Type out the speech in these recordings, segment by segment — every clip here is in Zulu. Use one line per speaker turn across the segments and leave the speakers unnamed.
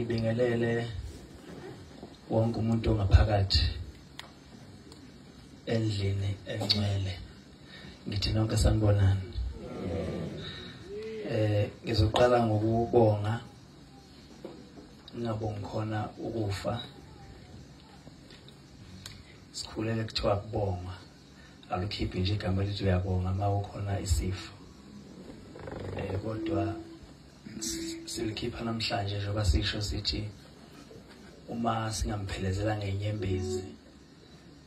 ngibingelele wonke umuntu ongaphakathi endlini engcwele. Ngithi nonke sanibonani. Ngizoqala ngokubonga, ngabonga khona ukufa. Sikhulele kuthiwa kubonga, alukhiphi nje igama lithi uyabonga uma ukhona isifo. Kodwa silikhipha namhlanje njengoba sisho sithi uma singamphelezela ngenyembezi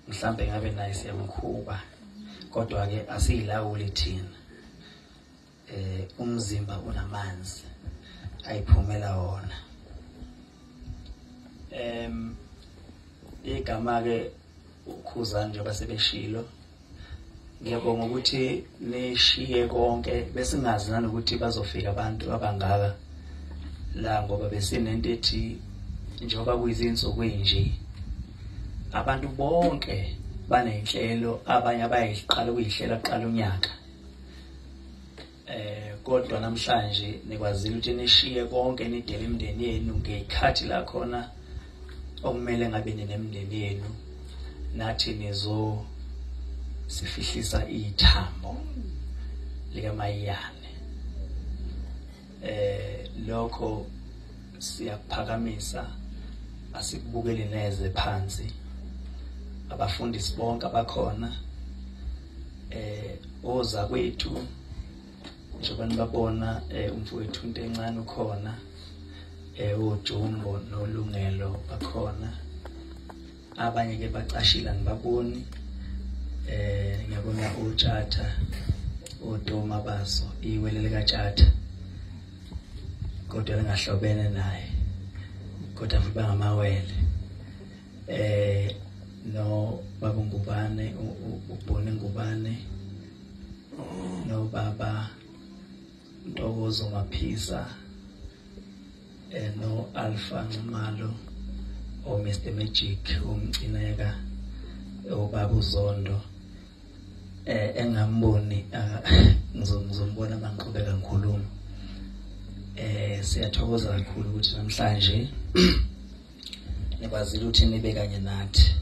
mhlambe ngabe naye siyamkhuba, kodwa ke asiyilawuli thina. Umzimba unamanzi ayiphumela wona. Igama ke ukhuzana njengoba sebeshilo. Ngiyabonga ukuthi nishiye konke bese ngazi nanokuthi bazofika abantu abangaka la, ngoba besinento ethi njengoba kuyizinsuku enje abantu bonke banenhlelo, abanye abayiqala ukuyihlela kuqala unyaka. Kodwa namhlanje nikwazile ukuthi nishiye konke nidele imindeni yenu ngekhathi la khona okumele ngabe nemindeni yenu, nathi nizo sifihlisa ithambo likaMayiyane. Lokho siyakuphakamisa, asikubukeli neze phansi. Abafundisi bonke abakhona, oza kwethu njengoba nibabona, umfowethu into encane ukhona, uJumbo noLungelo bakhona, abanye ke bacashila nibaboni. Ngiyabona uTshatha, uDoma baso iwele likaTshatha, kodwa lingahlobene naye, kodwa futhi bangamawele. No baba Ngubane, ubone Ngubane, no baba Ntokozo Maphisa, no Alpha Nxumalo, o Mr Magic, umcineka, ubaba uZondo. Engamboni ngizombona mangiqhubeka ngikhuluma. Siyathokoza kakhulu ukuthi namhlanje nikwazile ukuthi nibe kanye nathi.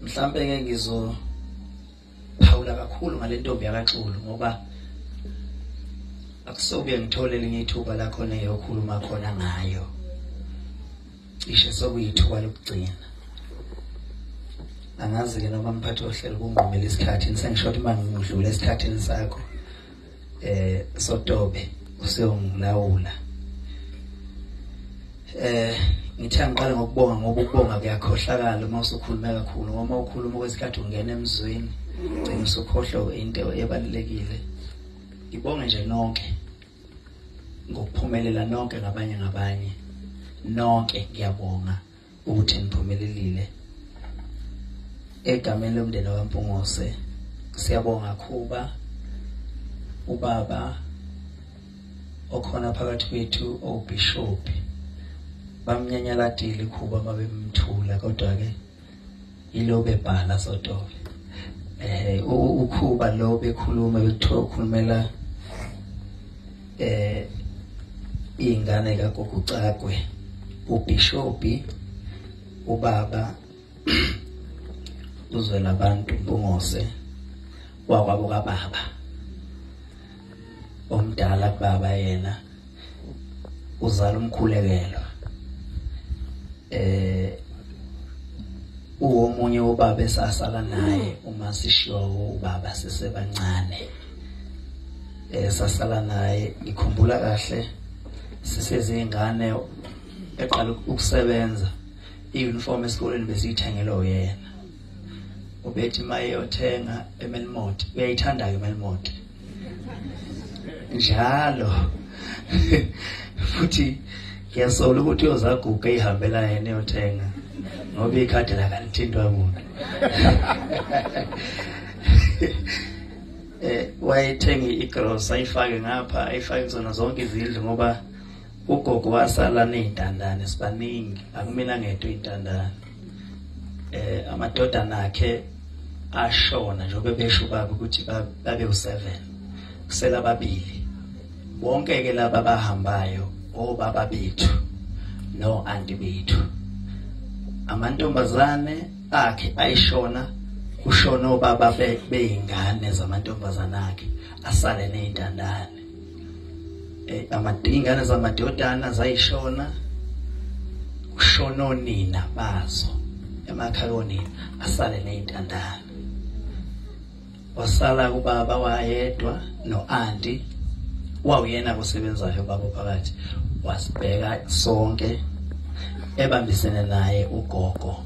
Mhlambe ke ngizophawula kakhulu ngale ntombi yakaXulu, ngoba akusobuye ngithole elinye ithuba la khona eyokhuluma khona ngayo. Cishe sokuyithuba lokugcina. Angazi ke noma mphathi ohlelo kungqomela isikhathi, nisengisho ukuthi mangidlula esikhathini sakho Sotobe useyongilawula. Ngithi angiqala ngokubonga, ngoba ukubonga kuyakhohlakala uma usukhuluma kakhulu, ngoba ukhuluma kwesikhathi ungena emzweni ugcina usukhohlwa into ebalulekile. Ngibonge nje nonke ngokuphumelela, nonke ngabanye nonke ngiyabonga ukuthi niphumelelile. Egameni lomndeni waMpungose siyabonga Khuba, ubaba okhona phakathi kwethu, obishop bamnyanyaladile Khuba babemthula, kodwa ke ilo bebhala Sotobe. Ukhuba lo bekhuluma bekuthiwa ukhulumela ingane kaGogo Cagwe, ubishopi ubaba uzwela abantu Mpungose wakwabo kaBaba omdala kuBaba, yena uzala umkhulekelo. Uwomunye ubaba esasala naye uma sishiwa ubaba sisebancane, sasala naye. Ngikhumbula kahle sisezingane eqala ukusebenza, i-uniform esikoleni besiyithengelwa uyena. Ubethi maye yothenga eMelmont, uyayithanda ke eMelmont njalo futhi ngiyasola ukuthi uyozaguga ihambela yena yothenga, ngoba ikhadi la kalithintwa umuntu. Wayethenga igross ayifake ngapha, ayifake zona zonke izindlu, ngoba ugogo wasala nezintandane sibaningi, akumina ngedwa izintandane. Amadodana akhe ashona njengoba besho baba ukuthi babe u7, kusela babili. Bonke ke laba bahambayo obaba bethu no anti bethu. Amantombazane akhe ayishona kushona obaba beingane zamantombazane akhe asale nezintandane. Ingane zamadodana zayishona kushona onina bazo emakhaya onina asale nezintandane. Wasala kubaba wayedwa no anti wawuyena osebenzayo baba phakathi wasibheka sonke ebambisene naye ugogo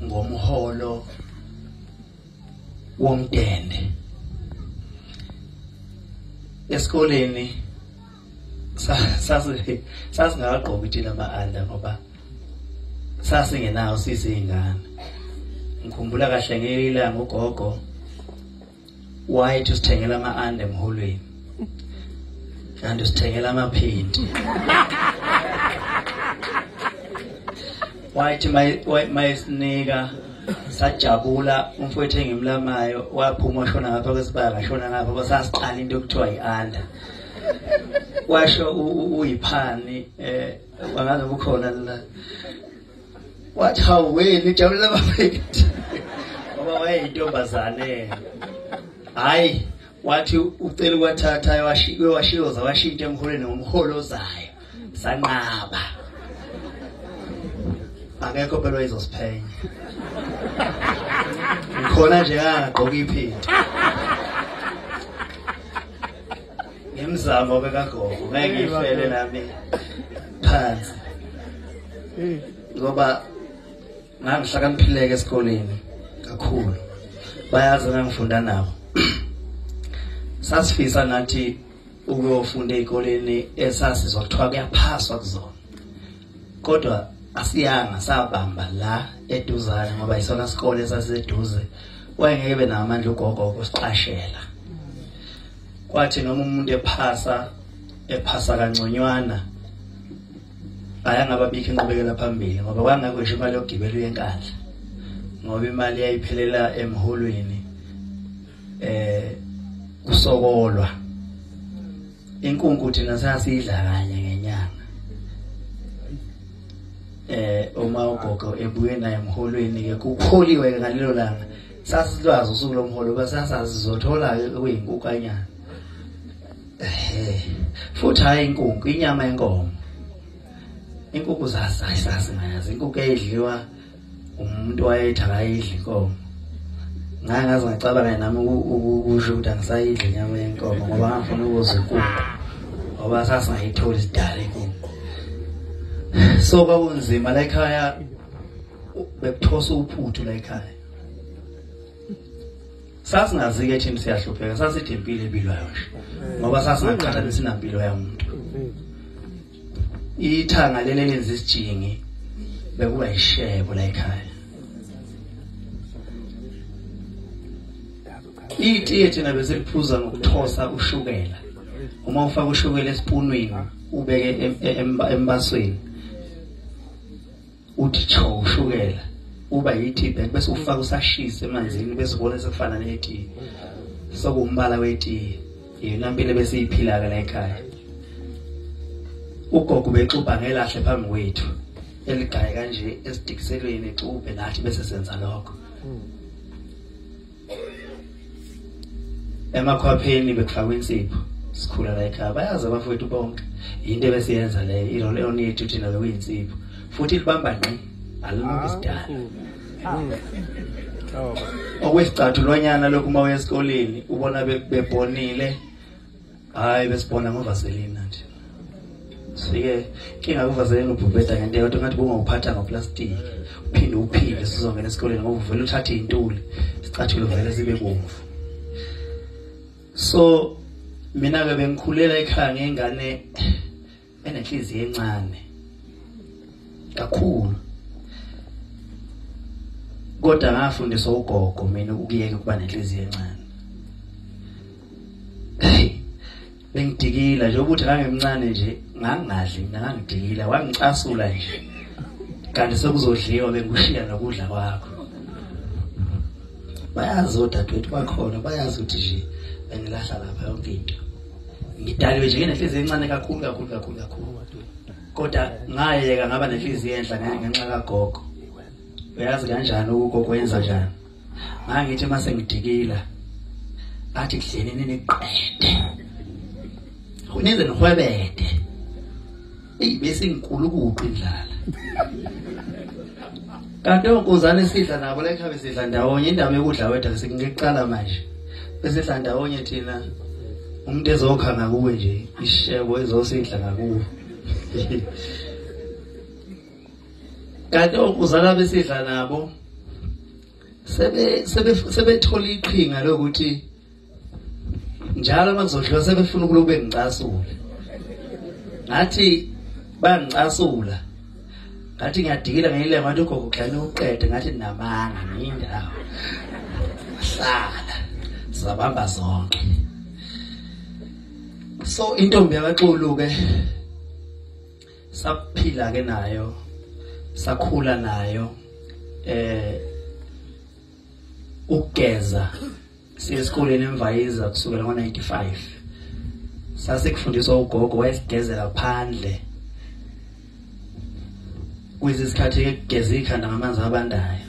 ngomholo womndende. Esikoleni sasingaqoki thina ama-under ngoba sasingenawo sisiyingane. Ngikhumbula kahle ngelilanga ugogo wayethi usithengela ama-under emholweni kanti usithengela amaphindi. Wayethi mayesinika sajabula umfowethu engimlamayo waphuma washona ngapha kwesibaya ngashona ngapha kwasasiqala into yokuthiwa yi-under. Washo uyiphani wangaze bukhona la wathi hawweni jabulela amaphindi ngoba wayeyintombazane. Hayi wathi ucela ukwathatha washiyoza washintsha emholweni ngomholo ozayo sanqaba akekho phela izosiphenya khona nje angagqoka iphindi ngemzamo bekagogo ngeke ifele nami phansi ngoba ngangihlakaniphileke esikoleni kakhulu bayazi ngangifunda nabo. Sasifisa nathi ukuyofunda ezikoleni esasizothiwa kuyaphaswa kuzona kodwa asiyanga sabamba la eduzane ngoba isona sikole sasiseduze wayengeke be namandla ugogo ukusiqashela. Kwathi noma umuntu ephasa kanconywana ayangababikho inqubekela phambili ngoba kwangakho nje imali yokugibela uyenkandla ngoba imali yayiphelela emholweni kusokolwa. Inkunku thina sasidla kanye ngenyanga. Uma ugogo ebuye naye emholweni ke kukholiwe ngalelo langa sasilwazi usuku lomholo basasazi sizothola okuyinkukanyana. Futhi hayi inkunku inyama yenkomo. Inkukhu sasingayazi inkukhu eyidliwa umuntu wayethi akayidli inkomo. Ngaze ngacabanga nami ukusho ukuthi angisayidli inyama yenkomo ngoba ngafuna ukuzwa inkunku ngoba sasingayitholi isidala inkunku. So kwakunzima la ekhaya bekuthosa uphuthu la ekhaya. Sasingazi-ke thina siyahlupheka sasithi impilo empilwayo nje ngoba sasingaqhathanisi nampilo yamuntu. Ithanga leli lenza isijingi bekuba ishebo la ekhaya. Itiye thina besiliphuza ngokuthosa ushukela. Uma ufaka ushukela esipunwini ubeke embasweni uthi cho ushukela uba yitiye bese ufaka usashisa emanzini bese ubona sekufana netiye. Sokumbala wetiye yena impilo bese iphila la ekhaya. Ugogo bexubha ngelahle phambi kwethu eligaye kanje esidikiselweni exubhe nathi bese senza lokho. Emakhwapheni bekufakwa insipho sikhula la ekhaya bayazi abafowethu bonke into ebesiyenza le irole onethu thina bekuyinsipho futhi libamba ngqi alimuki isidala. Okwesicathu lwanyana lokhu uma uya esikoleni ubona bebonile hayi besibona ngovaselina nje. Sike kinga kuvaselina ubhubheda ngento kodwa ngathi bungawuphatha ngoplastic uphinde sizongena esikoleni ngoba uvela uthathe intuli sicathulo vele sibe bomvu. So mina ke bengikhulela ekhaya ngengane enenhliziyo encane kakhulu kodwa ngafundiswa ugogo mina ukuyeka ukuba nenhliziyo encane. Bengidikila nje ukuthi ngangemncane nje ngangadli mina ngangidikila wangicasula nje kanti sekuzodliwa bengikushiya nokudla kwakho. Bayazi odadewethu bakhona bayazi ukuthi nje bengilahla lapha yonke into. Ngidaliwe nje ngenhliziyo encane kakhulu. kodwa ngayeka ngaba nenhliziyo enhla ngenxa kagogo. Uyazi kanjani ugogo wenza njani? Ngithi mase ngidikila athi kudleni niqede. Unize nohwebede. Bese nginkulu kuphi indlala. Kanti onkuzane sidla nabo la ekhaya sidla ndawonye indaba yokudla wethu singekuqala manje. Bese sidla ndawonye thina umuntu ezokhanga kuwe nje ishebo ezosidla ngakuwe. Kanti onkuzana besidla nabo sebethola iqhinga lokuthi njalo makuzodliwa sebefuna ukube ngicasule. Ngathi bangicasula. Ngathi ngiyadikila ngiyile ngathi ugogo khani uqede ngathi namanga ngiyindawo. Hlala sabamba zonke. So intombi yakaXulu ke saphila ke nayo sakhula nayo ukugeza siyesikoleni eMvayiza kusukela ngo95 sasekufundiswa ugogo wayesigezela phandle kwisikhathi ekugeza ikhanda ngamanzi abandayo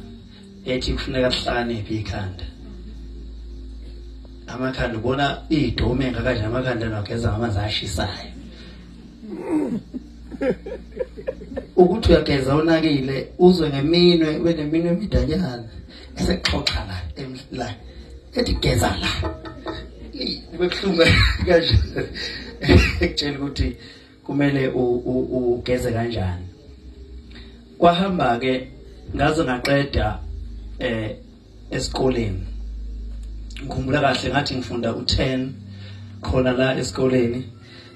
ethi kufuneka sihlakaniphe ikhanda amakhanda ubona idome engakanje amakhanda nageza ngamanzi ashisayo ukuthi uyageza unakile uzwe ngeminwe beneminwe emidanyana esexoxa la ethi geza la bekuhlunga kanje ekutshela ukuthi kumele ugeze kanjani. Kwahamba ke ngaze ngaqeda esikoleni. Ngikhumbula kahle ngathi ngifunda u10 khona la esikoleni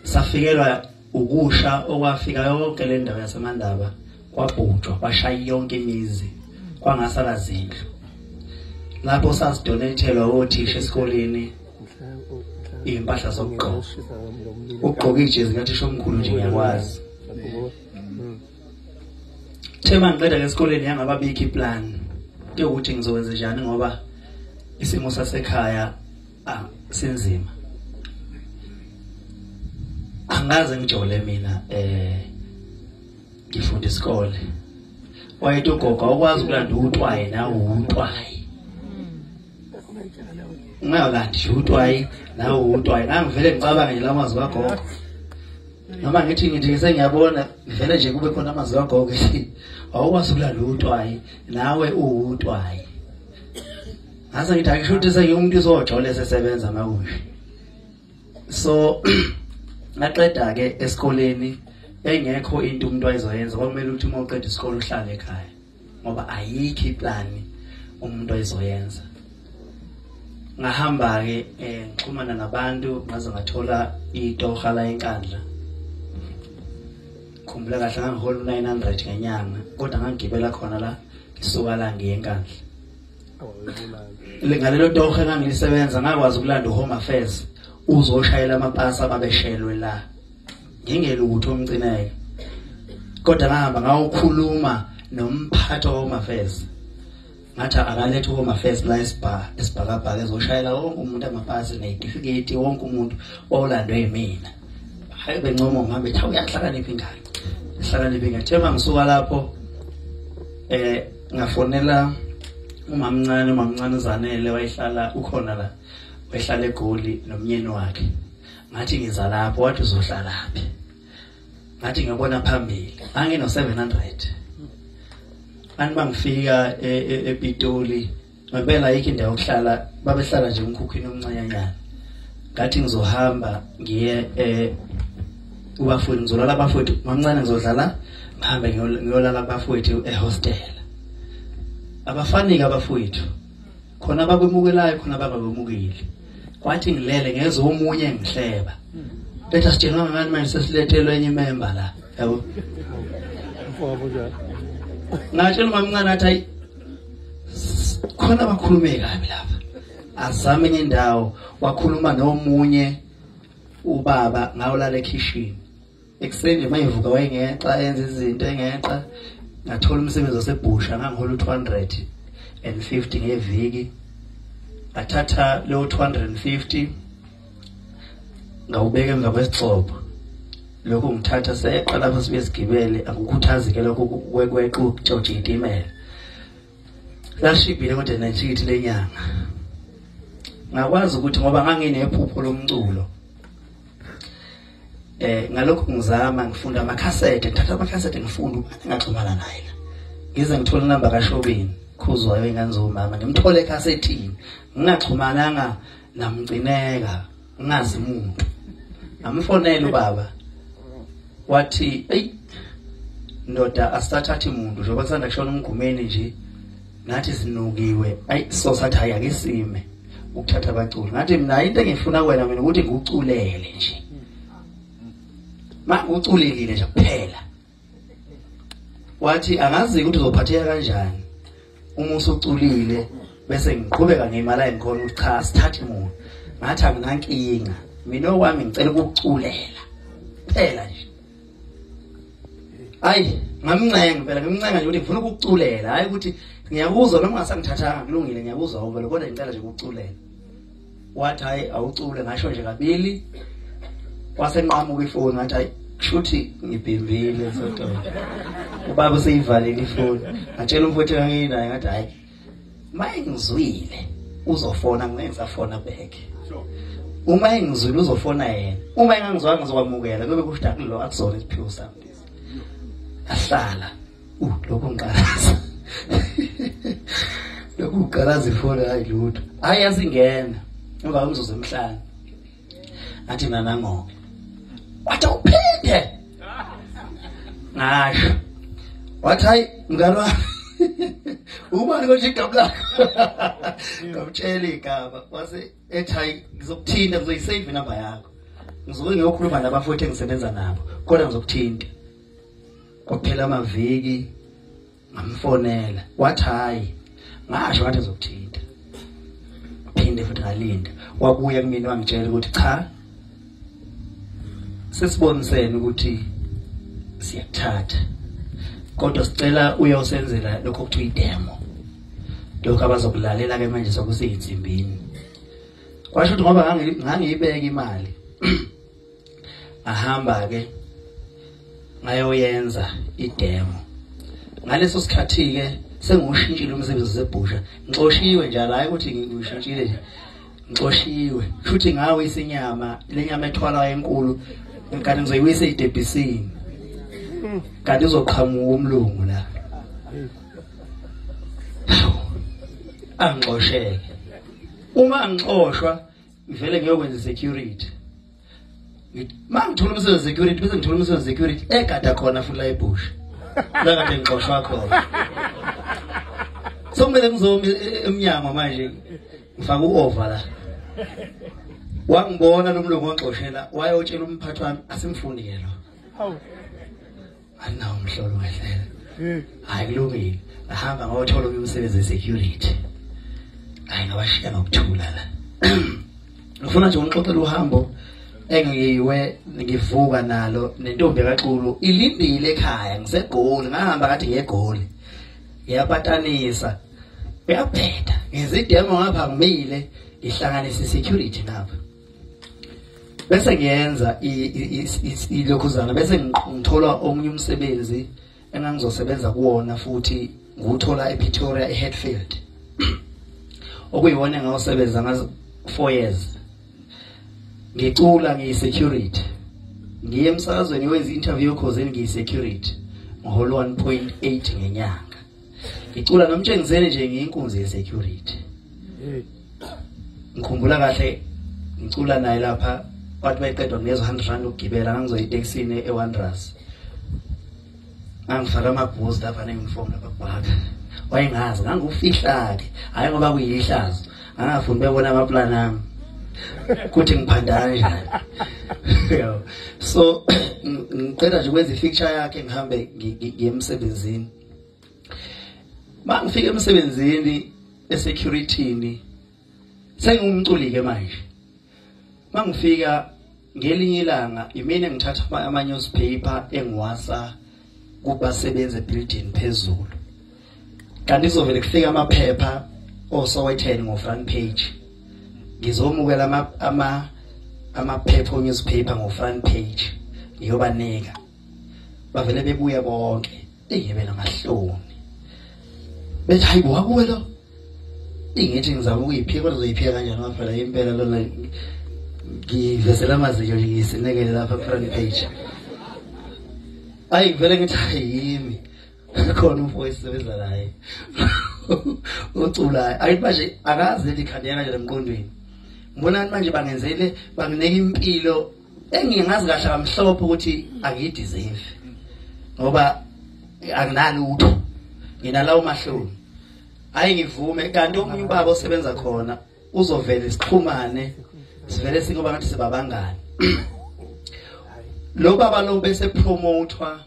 safikelwa ukusha okwafika yonke le ndawo yaseMandaba kwabhujwa bashaya yonke imizi kwangasala zindlu lapho sasidonathelwa othisha esikoleni impahla zokugqoka ugqoka ijezi ngathi shomkhulu nje ngiyakwazi thema ngiqeda esikoleni yangababika iplan ukuthi ngizokwenza njani ngoba isimo sasekhaya sinzima. Angaze ngijole mina ngifunda isikole. Wayethi ugogo awukwazi ukulanda utwayi nawe utwayi. Ngiyalanda nje utwayi nawe utwayi. Ngivele ngicabanga nje lamazwi kagogo. Noma ngithi sengiyabona vele nje kube khona amazwi kagogo awukwazi ukulanda utwayi nawe utwayi. Asa ngithi akusho ukuthi sengimuntu uzojole sesebenza makusho. So ngaqeda ke esikoleni engekho into umuntu ayizoyenza kwamele ukuthi uma uqeda isikole uhlale ekhaya ngoba ayikho iplan umuntu ayizoyenza. Ngahamba ke ngixhumana nabantu ngaze ngathola itoha la enkandla. Khumbula kahle ngangihola 900 ngenyanga kodwa ngangigibela khona la ngisuka la ngiye enkandla. Ngalelo toha engangilisebenza ngakwazi ukulanda uHome Affairs uzoshayela amapasi ababeshelwe la ngingelutho umcineke kodwa ngahamba ngawukhuluma nomphathi waHome Affairs ngathi akalethe uHome Affairs la esibhakabhaka ezoshayela wonke umuntu amapasi nezitifiketi wonke umuntu olandwe yimina hayi bencomo ngihambe ethi uyahlakanipha ingane hlakanipha ingane thema ngisuka lapho ngafonela umamncane Zanele wayehlala ukhona la wayehlala eGoli nomnyeni wakhe ngathi ngiza lapho wathi uzohlala laphi ngathi ngiyabona phambili angino 700 bangifika ePitoli ngempela ayikho indawo yokuhlala babehlala nje umkhukhwini omncanyanyana ngathi ngizohamba ngiye ubafowethu ngizolala abafowethu mamncane ngizodlala ngihambe ngiyolala abafowethu ehostel. Abafaniki abafowethu khona abakwemukelayo khona abakwemukeli kwathi ngilele ngeze omunye ngihleba bethu sitshela ngani manje sesilethelwe enye member la yabo ngathi mamncane athi khona abakhulume kabi lapha azame enye indawo wakhuluma nomunye ubaba ngawulala ekitchen ekseni mayivuka wayengexa yenza izinto engexa ngathola umsebenzi wasebusha ngangihola 250 ngeviki athatha lo 250 ngawubeka emva kwesixhobo lokho ngithatha seqala lapho sibe sigibele akukhuthazi ke lokho kwequ ukutshontsha itimela lashibhile kodwa nethikithi lenyanga ngakwazi ukuthi ngoba nganginephupho lomculo ngalokho ngizama ngifunda amakhasete ngithatha amakhasete ngifunda ukuthi ngaxhumana naye ngize ngithola inamba kaShobeni khuzwayo enganzomama ngimthole ekhasetini ngingaxhumananga namgcineka ngazi umuntu amfonela ubaba wathi hey ndoda asithathathi umuntu njengoba kusanda kushona umgumeni nje nathi sinukiwe so sathi hayi ake sime ukuthatha abaculi ngathi mina into engifuna wena mina ukuthi ngikuculele nje uculekile nje kuphela wathi angazi ukuthi uzophatheka kanjani uma usuculile bese ngiqhubeka ngemali engikhona ukuthi cha sithathe umuntu ngathi anginankinga mina okwami ngicela ukuculela phela nje hayi ngamncenga phela ngimncenga nje ukuthi ngifuna ukuculela hayi ukuthi ngiyakuzwa noma ngasangithathanga kulungile ngiyakuzwa vele kodwa ngicela nje ukuculela wathi hayi awucule ngasho nje kabili wasenqamuka ifoni ngathi hayi kushuthi ngibhembile sodwa ubaba seyivalile ifoni ngatshela umfowethu nganginaye ngathi hayi mayengizwile uzofona ngenzafona back uma engizwile uzofona yena uma engangizwanga ngizokwamukela kube kusho akulo akusona isiphiwo sami ahlala lokho ngikalaza lokho ngikalaza ifoni hayi lutho hayi yazingena ngoba umzuzu emhlanje athi mina nangoke wathi uphinde ngasho wathi hayi mngani wami ubani konje igama lakho ngamtshela igama wase ethi hayi ngizokuthinta ngizoyisave inamba yakho ngizoke ngiyokhuluma nabafowethu engisebenza nabo kodwa ngizokuthinta kwaphela amaviki ngamfonela wathi hayi ngasho ngathi ngizokuthinta phinde futhi ngalinda wabuya kumina wangitshela ukuthi cha sesibonisene ukuthi siyakuthatha kodwa sicela uyosenzela lokho kuthiwa idemo lokho abazokulalela ke manje sokuseyinsimbini kwasho ukuthi ngoba ngangiyibeka imali ahamba ke ngayoyenza idemo ngaleso sikhathi ke sengiushintshile umsebenzi zebhusha ngixoshiwe njalo hayi ukuthi ngishintshile nje ngixoshiwe futhi ngawe isinyama lenyama ethwala enkulu kanti ngizoyiwisa idebhisini kanti uzoqhamuka umlungu la angixosheke uma ngixoshwa ngivele ngiyokwenza security mangithola umsebenzi security bese ngithola umsebenzi security egada khona futhi la ebhusha la kade ngixoshwa khona so kumele ngizomi emnyango manje ngifaka uover la wangibona nomlungu wangixoshela wayotshela umphathi wami asimfundike lo hawu anawo umhlolo ngehlela hayi kulungile ahamba ngawuthola umsebenzi security hayi ngabashiya ngokuthula la ngifuna nje ngixoxela uhambo engiyiwe ngivuka nalo nentombi kaXulu ilindile ekhaya ngisegoli ngahamba kathi ngegoli yapatanisa uyaphetha ngizidemo ngapha ngimile ihlanganisa security ngapha bese ngiyenza ilokhuzana bese ngithola omunye umsebenzi engangizosebenza kuwona futhi nguthola ePretoria eHeadfield okuyiwona ngawusebenza ngazo 4 years ngicula ngiyisecurity ngiye emsakazweni wenza interview khoseni ngiyisecurity ngiholo 1.8 ngenyanga ngicula nomtshengisele nje ngiyinkunzi yesecurity ngikhumbula kahle ngicula naye lapha wathi bayiqedwa ngezo 100 rand ukugibela ngizoyitaxini eWanderers angifaka amabhuzi lapha nengifona lapha kubhaka wayengazi ngangufihla ke hayi ngoba kuyihlazo angafuni bebona amaplan ami kuthi ngiphanda kanjani so ngicela nje ukwenza ifixture yakhe ngihambe ngiyemsebenzini mangifika emsebenzini esecurity sengumculi ke manje mangifika ngelinye ilanga imini ngithatha ama newspaper engiwasa kubasebenza building phezulu kanti izovele kufika amaphepha osowetheni ngo front page ngizomukela amaphepha newspaper ngo front page ngiyobanika bavele bebuya bonke ingebe namahloni bethi hayi kwakuwe lo ingithi ngizama ukuyiphika kodwa uzoyiphika kanjani ngaphela impela lona ngivezela amazinyo ngisinekele lapha front page ayi vele ngithi hayimi khona umfowethu sebenza naye uculayo ayi manje akazi likhanda yena nje emqondweni ngibona manje bangineka impilo engingazi kahle kamhlophe ukuthi angideserve ngoba anginalutho nginalawo mahloni ayi ngivume kanti omunye ubaba osebenza khona uzovela isixhumane sivele singoba ngathi sibabangani lo baba lo bese promotwa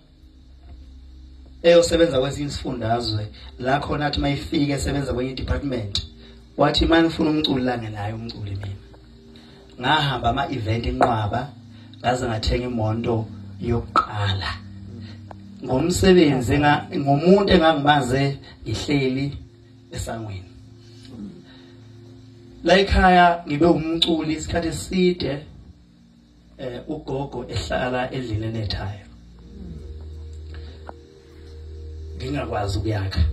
eyosebenza kwezinye isifundazwe la khona athi mayifike esebenza kwenye department wathi manje ufuna umculi lange naye umculi mina ngahamba ama event enqwaba ngaze ngathenga imoto yokuqala ngomsebenzi ngomuntu engangimaze ngihleli esangweni la ekhaya ngibe umculi isikhathi eside ugogo ehlala endlini enethayo ngingakwazi ukuyakha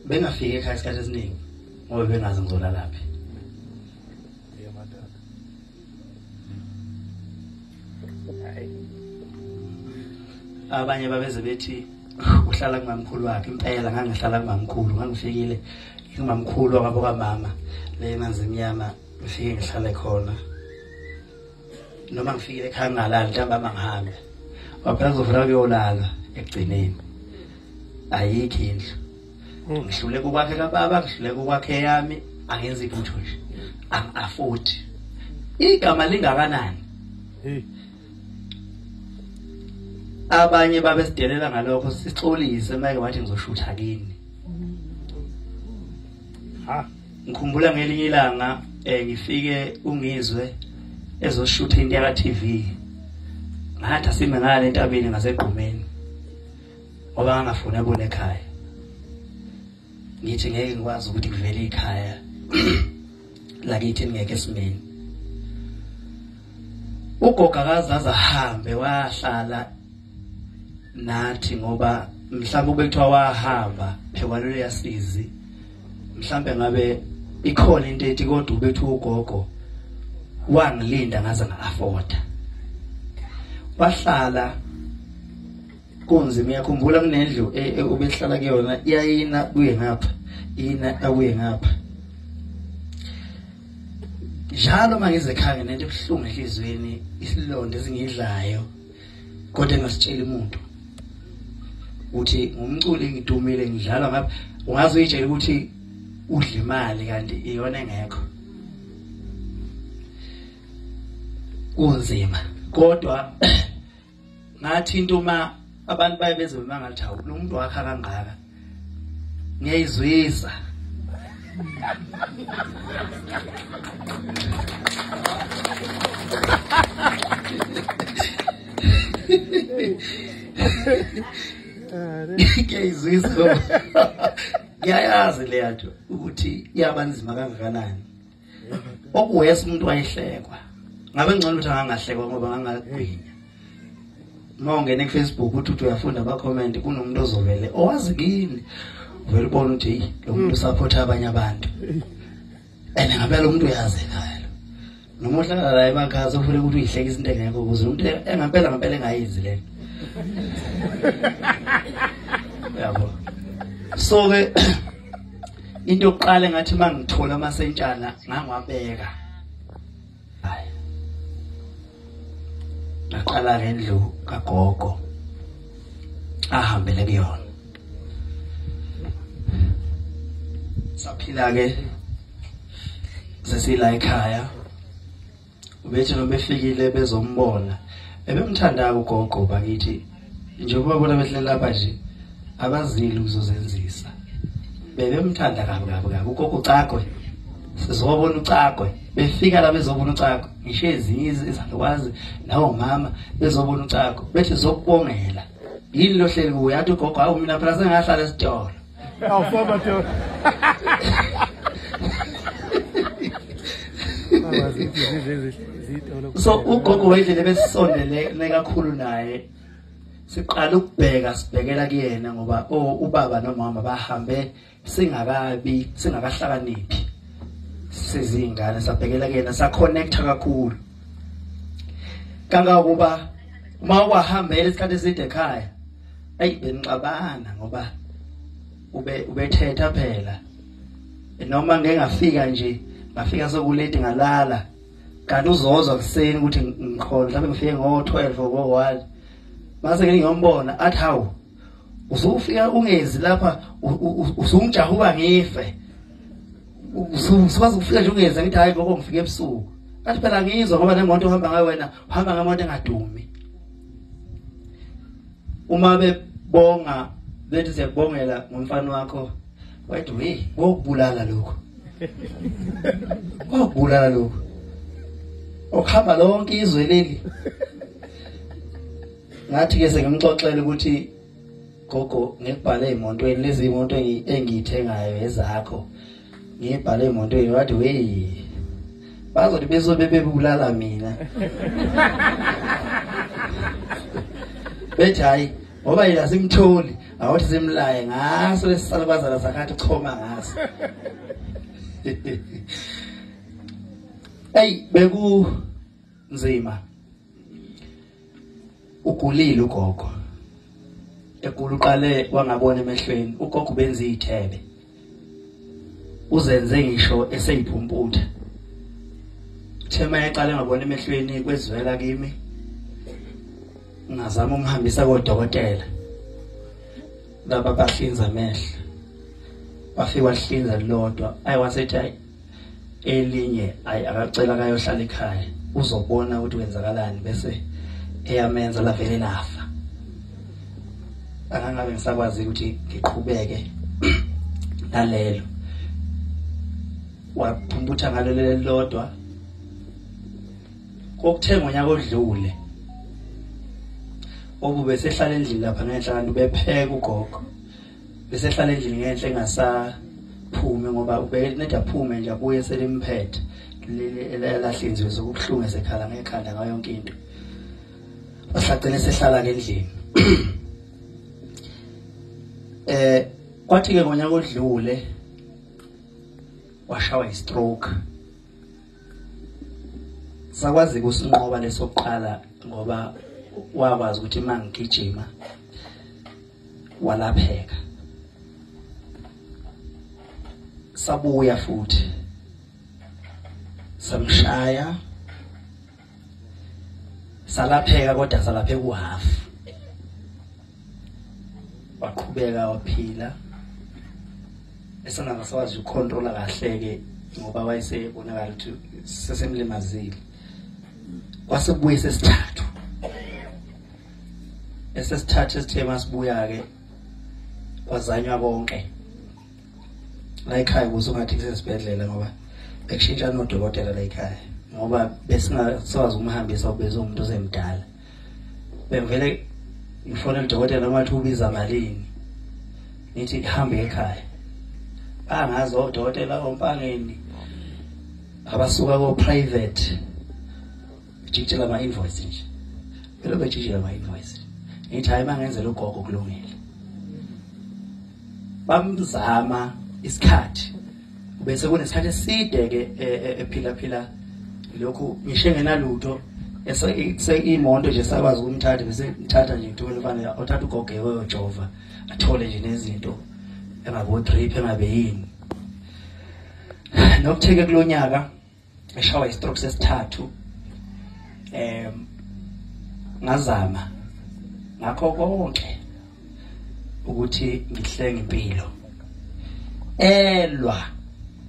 bengafike ekhaya isikhathi esiningi ngoba bengazi ngizolala laphi abanye babeze bethi uhlala kumamkhulu wakhe impela ngangihlala kumamkhulu ngangifikile kumamkhulu wabo kamama le manzi emnyama ngifike ngihlale khona noma ngifikile ekhaya ngalala ntambama ngihambe waphela ngizofuna ukuyolala ekugcineni ayikho indlu ngihluleka ukwakhe kababa ngihluleka ukwakhe yami angenzi lutho nje afford igama lingakanani abanye babesidelela ngalokho sixolise manje wathi ngizoshutha kini ngikhumbula ngelinye ilanga ngifike ungizwe ezoshutha into ya TV ngathi asime ngale entabeni ngaseGqumeni ngoba ngangafuna ukubona ekhaya ngithi ngeke ngikwazi ukuthi kuvele ekhaya lakithi ngeke esimeni ugogo akazaza ahambe wahlala nathi ngoba mhlawumbe bekuthiwa wahamba phekwanele yasizi mhlawumbe ngabe ikhona into ethi kodwa ubethu ugogo wangilinda ngaze nga-afforda wahlala kunzima ngiyakhumbula kunendlu obehlala kuyona iyayina buye ngapha ina abuye ngapha njalo mangize ekhaya nento ebuhlungu enhlizweni isilonda esingidlayo kodwa engasitsheli umuntu uthi ngumculi ngidumile ngidlala ngapha ungaze uyitshela ukuthi udla imali kanti iyona engekho kunzima kodwa ngathi into uma abantu baye beze bemangalithi hawu lo muntu wakha kangaka ngiyayizwisa ngiyayizwisa ngiyayazi le nto ukuthi iyabanzima kangakanani okuwesi umuntu wayehlekwa ngabe ngcono ukuthi angangahlekwa ngoba ngangagwinya mawungene kuFacebook uthi uyafunda ama comment kunomuntu ozovele owazi kini vele ubona ukuthi lo muntu support abanye abantu ene ngabe lo muntu uyazi ekhaya noma uhlala la emakhaya ufuna ukuthi uyihleke izinto engekho ukuze umuntu ngempela engayizi le yabo so ke into yokuqala ngathi mangithola amasentshana ngangwabeka hayi ngaqala ngendlu kagogo ahambele kuyona saphila ke sesila ekhaya ubethi noma befikile bezombona ebemthanda ugogo bakithi njengoba bona behlela lapha nje abazili uzozenzisa bebemthanda kabi ugogo ucakwe sizobona ucakwe befika la bezobona ucakwe ngisho ezinye izalukwazi nawo mama bezobona ucakwe bethi zokubongela yini lo hleli kuye athi ugogo hawu mina phela sengahlala esitolo
awufoma
So ugogo wendlela besisondele kakhulu naye siqala ukubheka sibhekela kuyena ngoba ubaba nomama bahambe singakahlakaniphi sizingane sabhekela kuyena saconnecta kakhulu kangakuba uma wahambela isikhathi eside ekhaya benixabana ngoba ubethetha phela noma ngengafika nje ngafika sokuledi ngalala kanti uzozwa kuseni ukuthi ngikhona mhlawumbe ngifike ngo-12 or ngo-1 mase ke ngiyombona athi hawu usufika ungezi lapha usungjahuka ngife usukwazi ukufika nje ungezi ngithi hayi gogo ngifike ebusuku athi phela ngizwa ngoba le moto ohamba ngayo wena uhamba ngemoto engadumi uma bebonga bethi siyabongela ngomfana wakho wathi we ngokubulala lokho ngokubulala lokho okhamba lonke izwe leli ngathi ke sengimxoxela ukuthi gogo ngikubhale emontweni lezi imoto engiyithengayo ezakho ngibhale emontweni wathi we bazothi bebebulala mina bethi hayi ngoba yena simtholi awuthi simlaye ngaso lesisalukazana sakhathi uchoma ngaso hey beku nzima ugulile ugogo egula uqale wangabona emehlweni ugogo benza izithebe uzenze ngisho eseyiphumputha thema yaqale ngabona emehlweni kwezwela kimi ngazama umhambisa kodokotela laba bahlinza amehlo bafika wahlinza lodwa ayiwasethi elinye akacela kayohlala ekhaya uzobona ukuthi wenzakalani bese eyamenza lavele lafa angangabe ngisakwazi ukuthi ngiqhubeke nalelo waphumbutha ngalo lelo lodwa kokuthenga ngonyaka odlule obube sehlala endlini lapha ngenhla kanti ubepheka ugogo besehlala endlini ngenhla engasaphume ngoba ubenede aphume nje abuye selimphethe lahlinziwe zokubuhlungu esekhala ngekhanda ngayo yonke into wasagcina sehlala endlini kwathi ke ngonyaka odlule washawa istroke sakwazi ukusinqoba lesokuqala ngoba wakwazi ukuthi mangigijima walapheka sabuya futhi samshaya salapheka kodwa salapheka uhalf waqhubeka waphila esengasawazi ukontrola kahle ke ngoba wayesebonakala ukuthi sesemlimazile kwasekubuye sesithathu esesithathu esithema sibuya ke kwazanywa konke la ekhaya kusungathi kusesibhedlela ngoba bekushintsha nodokotela la ekhaya ngoba besingasawazi umhambisa ubeze umuntu ozemdala bevele ngifona udokotela omathi ubiza malini nithi hambe ekhaya angazi odokotela ompangeni abasuka ko private jikela ama invoice nje phela bejikela ama invoice nithi hayi mangenzela ugogo kulungile bamzama isikhathi bese kunesikhathi eside ke ephila lokho ngisho ngenalutho imoto nje sakwazi ukumthatha bese ngithatha nje into efanele othatha ugogo eyojova athole nje nezinto engabo drip engabe yini nokutheke kulonyaka eshawa istroke sesithathu ngazama ngakho konke ukuthi ngihlenge impilo elwa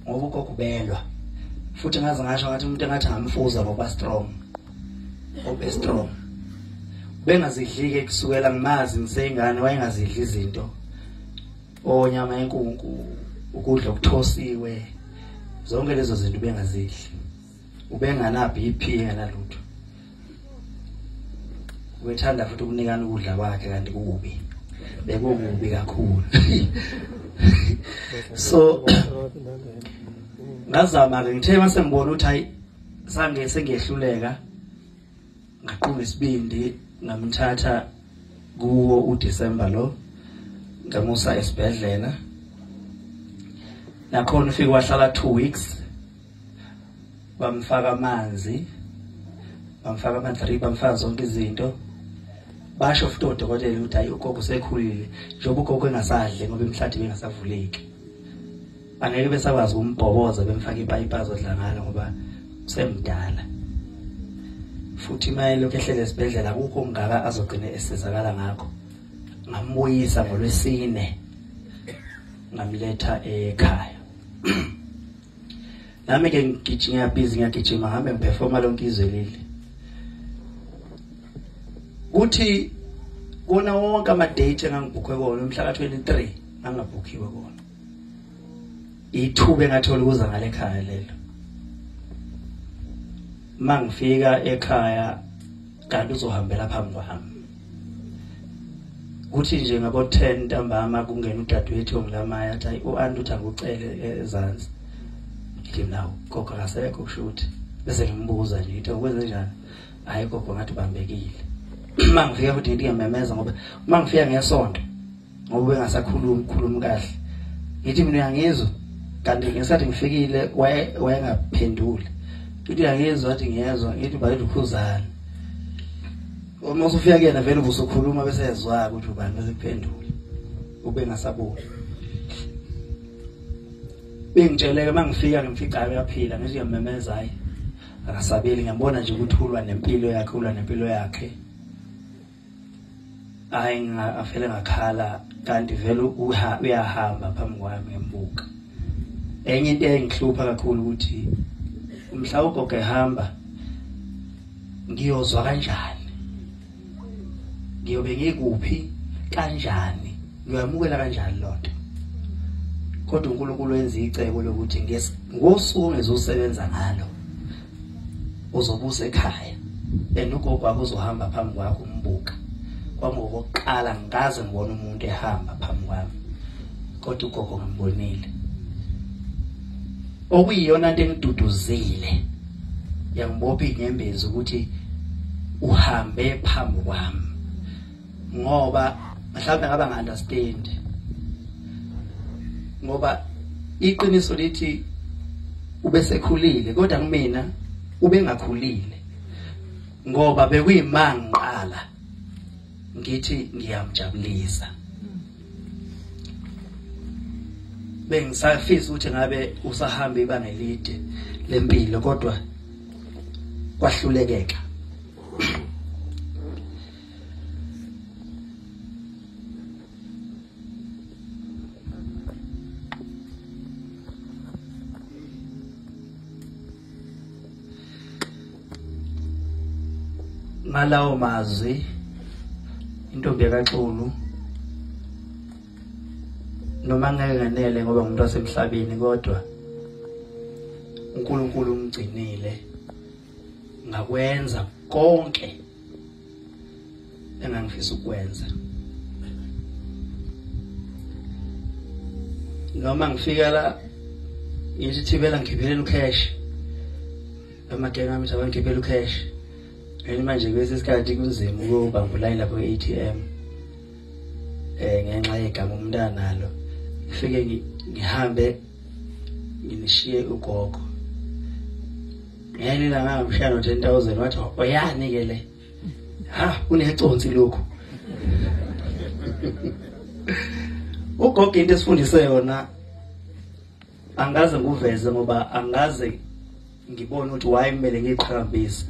ngoba ukokubelwa futhi ngaze ngasho ngathi umuntu engathi ngamfuza ngoba strong obe strong bengazidlike kusukela ngimazi ngisengane wayengazidli izinto onyama yenkunku ukudla okuthosiwe zonke lezo zinto bengazidli ubengana BP enganalutho ubethanda futhi ukunikana ukudla kwakhe kanti kubi bekubi kakhulu so ngazama ke ngithe mase ngibona ukuthi hayi sange sengehluleka ngaqhubeka isibindi ngamthatha kuwo uDecember lo ngamusa esibhedlela nakhona ufike wahlala 2 weeks bamfaka amanzi bamfaka ama-3 bamfaka zonke izinto basho futhi odokotela ukuthi hayi ugogo usekhulile njengoba ugogo engasadle ngoba imhlathi bengasavuleki angeke besakwazi ukumbhoboza bemfaka ipayipi azodla ngalo ngoba usemdala futhi maye lokho ehlele esibhedlela akukho ongaka azogcina esizakala ngakho ngambuyisa ngolwesine ngamletha ekhaya nami ke ngigijima busy ngiyagijima ngihambe ngiperforma lonke izwe leli kuthi kona wonke ama date engangibhukwe kona umhla ka-23 angabhukhiwe kona ithuba engathola ukuza ngale ekhaya lelo mangifika ekhaya kanti uzohambela phambi kwami kuthi nje ngabo 10 ntambama kungena udadewethu ongilamaya athi u-anti uthi angicele ezansi ngithi nawo gogo akasekho kushuthi bese ngimbuza nje ukuthi ukwenze njani hayi gogo ngathi ubambekile mangifika futhi ngiyamemeza ngoba mangifika ngesonto ngoba bengasakhulumi kahle ngithi mina uyangizwa kanti ngesathi ngifikile wayengaphenduli uthi uyangizwa wathi ngiyezwa ngithi bayithu ukhuzana uma usufika kuyena vele ubusukhuluma bese ezwa ukuthi ubani bese kuphendula ube ngasaboni bengitsheleke mangifika ngimfica uyaphila ngithi ngiyamemeza hayi akasabeli ngiyambona nje ukuthi ulwa nempilo yakhe hayi afele ngakhala kanti vele uyahamba phambi kwami ngembuka enye into engihlupha kakhulu ukuthi mhla ugogo ehamba ngiyozwa kanjani ngiyobe ngikuphi kanjani ngiyamukela kanjani lonto kodwa uNkulunkulu wenza icebo lokuthi ngosuku ngizosebenza ngalo uzobusa ekhaya ugogo wakho uzohamba phambi kwakho umbuka kwami okokuqala ngikaze ngibona umuntu ehamba phambi kwami kodwa ugogo ngambonile okuyiyona into engiduduzile yangibopha inyembezi ukuthi uhambe phambi kwami ngoba mhlawumbe ngaba nga-understand ngoba iqiniso lithi ubesekhulile kodwa kumina ubengakhulile ngoba bekuyimanga ngiqala ngithi ngiyamjabulisa bengisafisa ukuthi ngabe usahamba ibanga elide lempilo kodwa kwahlulekeka ngalawo mazwi intombi kaXulu noma ngeke nganele ngoba umuntu wasemhlabeni kodwa uNkulunkulu umgcinile ngakwenza konke engangifisa ukwenza noma ngifika la yithi thibela ngibeleni ucash amakenga ami sabantu ngibela ucash manje kwesikhathi kunzima ukubamba line lapho e-ATM ngenxa yegama umntana nalo ngifike ngihambe nginishiye ugogo ngene la ngamshana 10,000 wathi oyani ke le uneconsi lokho ugogo into esifundise yona angaze nguveze ngoba angaze ngibone ukuthi why kumele ngiqhakambise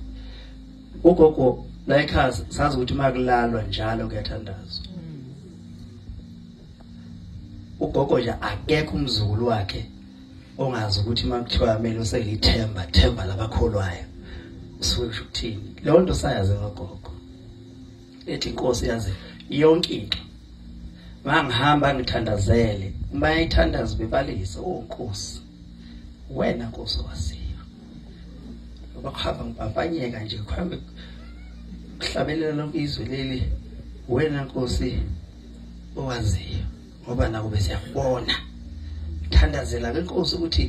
ugogo la ekhaya sazi ukuthi makulalwa njalo kuyathandazwa ugogo nje akekho umzukulu wakhe ongazi ukuthi makuthiwa kumele uselithemba themba labakholwayo usuke kusho ukuthini leyo nto sayazi ngogogo ethi inkosi yazi yonke into mangihamba ngithandazele uma yayithandaza bebalisa onkosi wena nkosi wasiyo bakhamba ngibambanyeka nje kuhambe kuhlabelela lonke izwe leli wena nkosi owaziyo ngoba nako bese yakubona thandazela ke inkosi ukuthi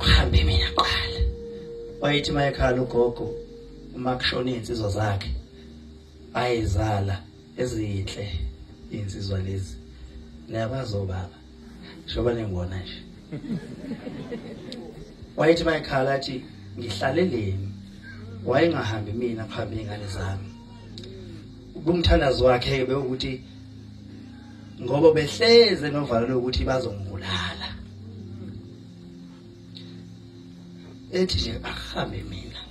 uhambe mina qala. Wayithi mayekhala ugogo uma kushona insizwa zakhe ayizala ezinhle insizwa lezi nabazobaba shoba nengona nje. Wayithi mayekhala athi ngihlaleleni wayengahambi mina phambi ingane zami. Ubumthandazo wakhe bekuthi ngoba behleze novalo lokuthi bazongibulala. Ethi nje ahambe mina.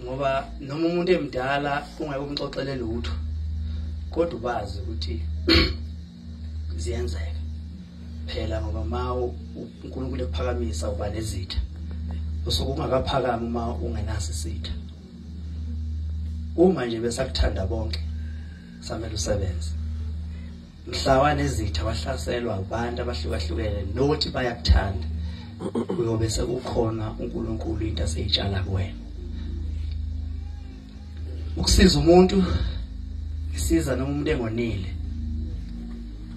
Ngoba noma umuntu emdala ungeke umxoxele lutho kodwa ubazi ukuthi ziyenzeka phela ngoba mawu uNkulunkulu ekuphakamisa uba nezitha usuku ungakaphakami uma ungenaso isitha. Uma nje besakuthanda bonke samele usebenze. Mhla wanezitha wahlaselwa abantu abahlukahlukene nokuthi bayakuthanda uyobe sekukhona uNkulunkulu into aseyitshala kuwena. Ukusiza umuntu isiza noma umuntu engonile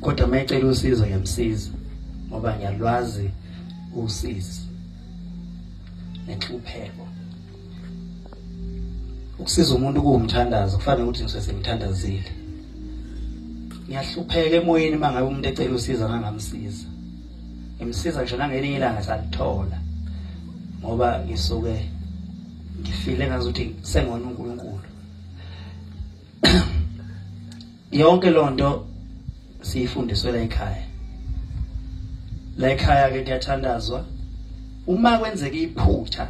kodwa mayicela usizo ngiyamsiza ngoba ngiyalwazi usizo nenhlupheko. Ukusiza umuntu kuwumthandazo kufanele ukuthi ngisengithandazile. Ngiyahlupheka emoyeni mangabe umuntu ecela usizo ngangamsiza. Ngimsiza ngisho nangelinye ilanga salithola ngoba ngisuke ngifile ngazuthi sengona uNkulunkulu. Yonke lonto siyifundiswe la ekhaya. La ekhaya ke kuyathandazwa. Uma kwenzeka iphutha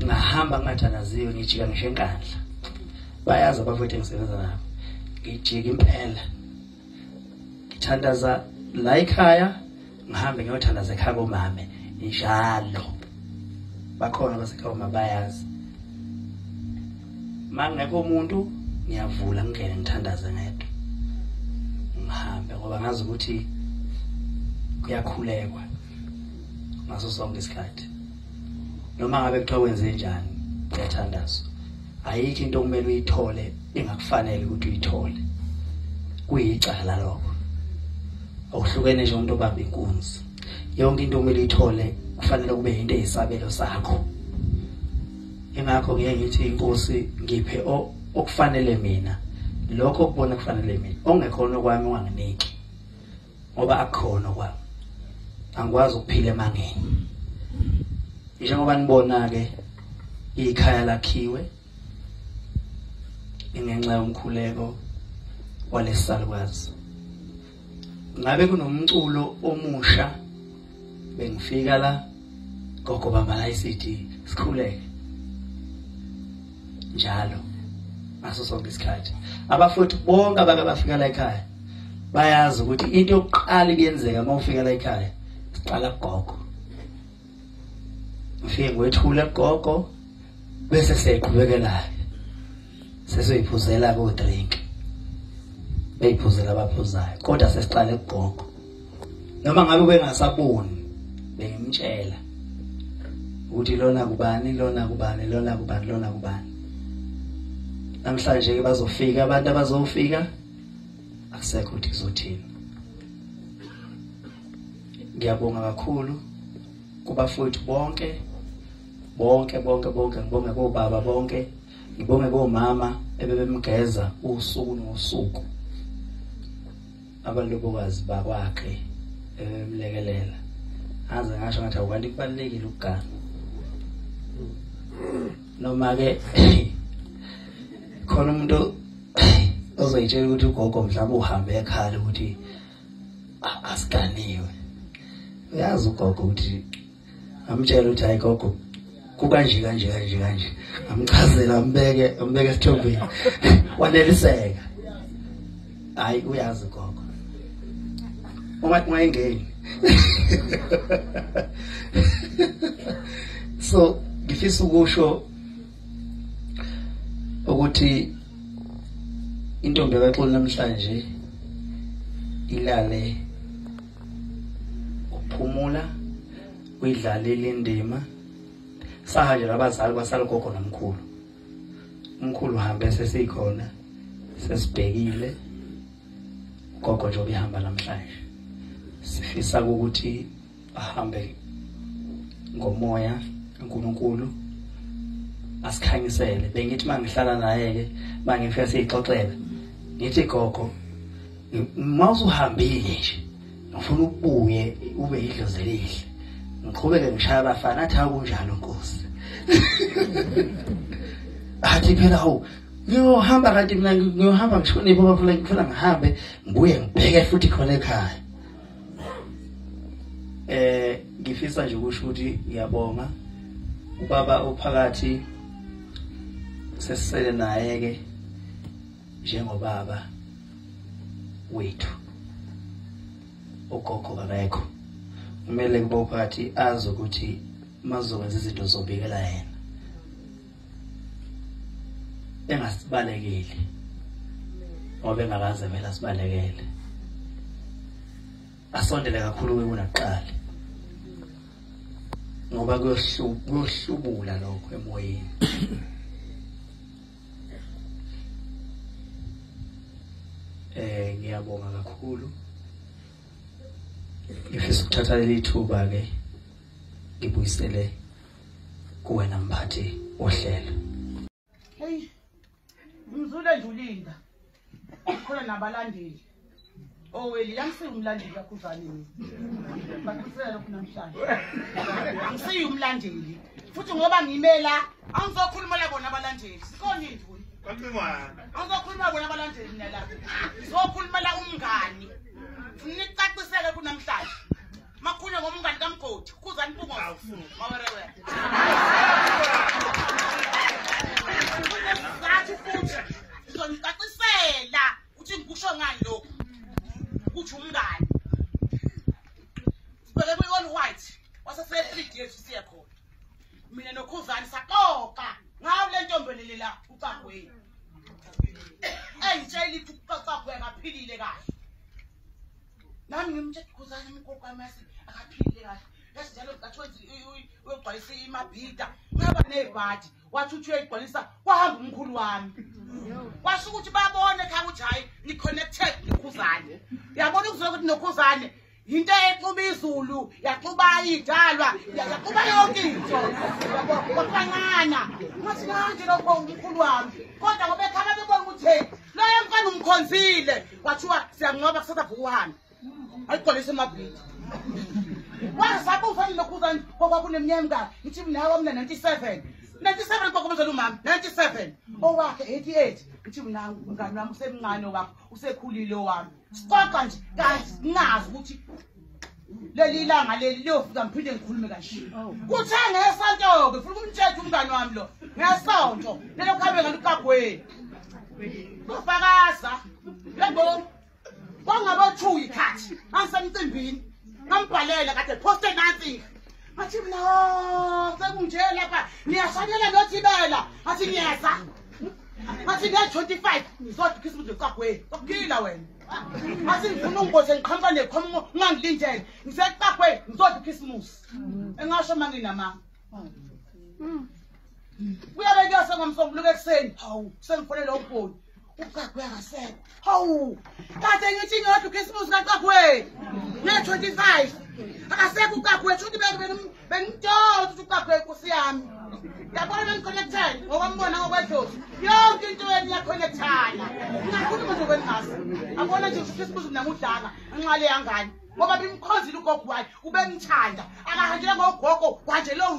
ngahamba ngathandaziwe ngijika ngisho enkandla. Bayazi abafowethu engisebenza nabo. Ngijika impela. Ngithandaza la ekhaya ngihambe ngiyothandaza ekhaya komame njalo. Bakhona basekhaya mabayazi. Mangekho umuntu ngiyavula ngene ngithandaze ngedwa. Ngihambe ngoba ngazi ukuthi kuyakhulekwa ngaso sonke isikhathi. Noma ngabe kuthiwa wenze njani kuyathandazwa. Ayikho into okumele uyithole engakufanele ukuthi uyithole. Kuyicala lokho. Awuhlukene nje umuntu obamba inkunzi. Yonke into okumele uyithole kufanele kube into eyisabelo sakho. Ingakho ngeke ngithi inkosi ngiphe okufanele mina. Lokho okubona kufanele mina. Ongekhona kwami unganginiki. Ngoba akukhona kwami. Angikwazi ukuphila emangeni. Njengoba nibona ke ikhaya lakhiwe ingenxa yomkhuleko walesisalukwazi. Ngabe kunomculo omusha bengifika la gogo bamala isithi sikhuleke njalo ngaso sonke isikhathi. Abafowethu bonke abake bafika la ekhaya bayazi ukuthi into yokuqala ibiyenzeka uma ufika la ekhaya siqala kugogo. Ufike ngwethula kugogo bese siyayiqhubekela sesiyiphuzela ko drink. Beyiphuzela abaphuzayo kodwa sesiqale kugogo. Noma ngabe bengasaboni bengimtshela ukuthi lona kubani lona kubani lona kubani lona kubani. Namhlanje ke bazofika abantu abazofika akusekho ukuthi kuzothini. Ngiyabonga kakhulu kubafowethu bonke ngibonge kobaba bonke ngibonge komama ebebemgeza usuku nosuku. Abalobokwazi bakwakhe ebemlekelela. Aze ngasho ngathi awukanti kubalekile ukugana. Noma ke khona umuntu ozoyitshela ukuthi ugogo mhlawumbe uhambe ekhaya ukuthi asiganiwe. Uyazi ugogo ukuthi amtshela ukuthi hayi gogo kukanje kanje. Amchazela ambeke esithombeni. Waneliseka. Hayi uyazi gogo. Uma ungayingeni. So ngifisa ukusho ukuthi intombi kaXoli namhlanje ilale ukuphumula uyidlalile indima. Sahanje labazali kwasala gogo nomkhulu. Umkhulu uhambe sifisa ukuthi ahambe ngomoya uNkulunkulu asikhanyisele. Bengithi mangihlala naye ke mangifika siyixoxela ngithi gogo mawuzuhambile nje ngifuna ubuye ube idlozi elihle ngiqhubeke ngishaya abafana athi akunjalo Nkosi. Athi phela hawu ngiyohamba kanti mina ngiyohamba ngisho nebaba ngifuna ngihambe ngibuye ngibheke futhi khona ekhaya. Ngifisa nje ukusho ukuthi ngiyabonga ubaba ophakathi sesisele naye ke njengobaba wethu ugogo kakekho. Kumele kube uphakathi azi ukuthi mazokwenza izinto zobikela yena engasibalekeli ngoba engakaze vele asibalekele. Asondele kakhulu kunakuqala ngoba kuyohlubula lokho emoyeni. Ngiyabonga kakhulu. Ngifisa ukuthatha leli thuba ke ngibuyisele kuwena mphathi ohlelo.
Hey, ngizule ndulinda. Khona nabalandeli. Weli yangisiya umlandeli kakhuzaneni. Bakusela lokho namhlanje. Ngisiya umlandeli. Futhi ngoba ngimela angizokhuluma la bona abalandeli. Sikoni induni. Angizokhuluma bona abalandeli mina lapha. Ngizokhuluma la umngani. Nicacisele kunamhlanje. Makhuluma ngomngani kaMgodi. Khuzani Mpungose. Mawerewe. Ngathi futhi ngizonicacisela ukuthi ngikusho ngani lokho. Uthi umngani sibeke kwi-all white wasese 3 years siya khona mina noKhuzani saxoxa ngawo le ntombelele la uCagweni engitshela ukuthi uCagweni akaphilile kahle nami ngimtshela uKhuzani umkoko amasi akaphilile kahle yasinjalo ngathi uyogcwalisa imabhida ngaba nebhadi wathi uthi uyigcwalisa wahamba umkhulu wami washo ukuthi babone ekhaya ukuthi hayi ni connected noKhuzani. Yabona ukuzola ukuthi noKhuzani into exuba izulu yaxuba idalwa yaxuba yonke into kwancana ngathi manje lokho umkhulu wami kodwa ngoba ekhaya bebona ukuthi lo yemfana umkhonzile wathiwa siyanqoba kusatha vuhamba ayigcwalisa emabhidi wasapho ufana noKhuzani ngoba kuneminyaka ngithi mina mina 97 kwakumzela umama 97 owakhe 88 ngithi mina ngani wami usemncane wakho usekhulile wami sixoxa nje kanti ngazi ukuthi leli ilanga leli liyofika ngiphinde ngikhulume kanje kuthe ngesonto ke ufuna ukumthetha umngani wami lo ngesonto lelo khabe ngaluCagweni ufakaza yebo kwangaba2 ikhathi angisemcimbini ngambhalela kade poste nansi athi mina sekunje lapha niyashanyela nothibela athi ngiyeza athi nge25 ngizothi khisibuzo uCagweni ukuphila wena athi ngifuna ungoze ngiqhamba nekhomo ungangilindele ngiseCagweni ngizothi Christmas engasho manginama kuyabe kuyase ngomsombuluko ekseni hawu sengifonela uBholi uCagweni akasekho hawu kade ngithi ngiyothi Christmas kaCagweni nge25 akasekho uCagweni uthi bengidodwa ukuthi uCagweni Nkosi yami yabona ngiconnected ngokwambona ngokwedlozi yonke into yeni yaconnectana ngakhuluma nje kwenqasi abona nje uSisibuzo namudlanga anqale yangani ngoba bimkhonzile ugogo wakhe ube ngithanda akahanjela ngogogo wanje lo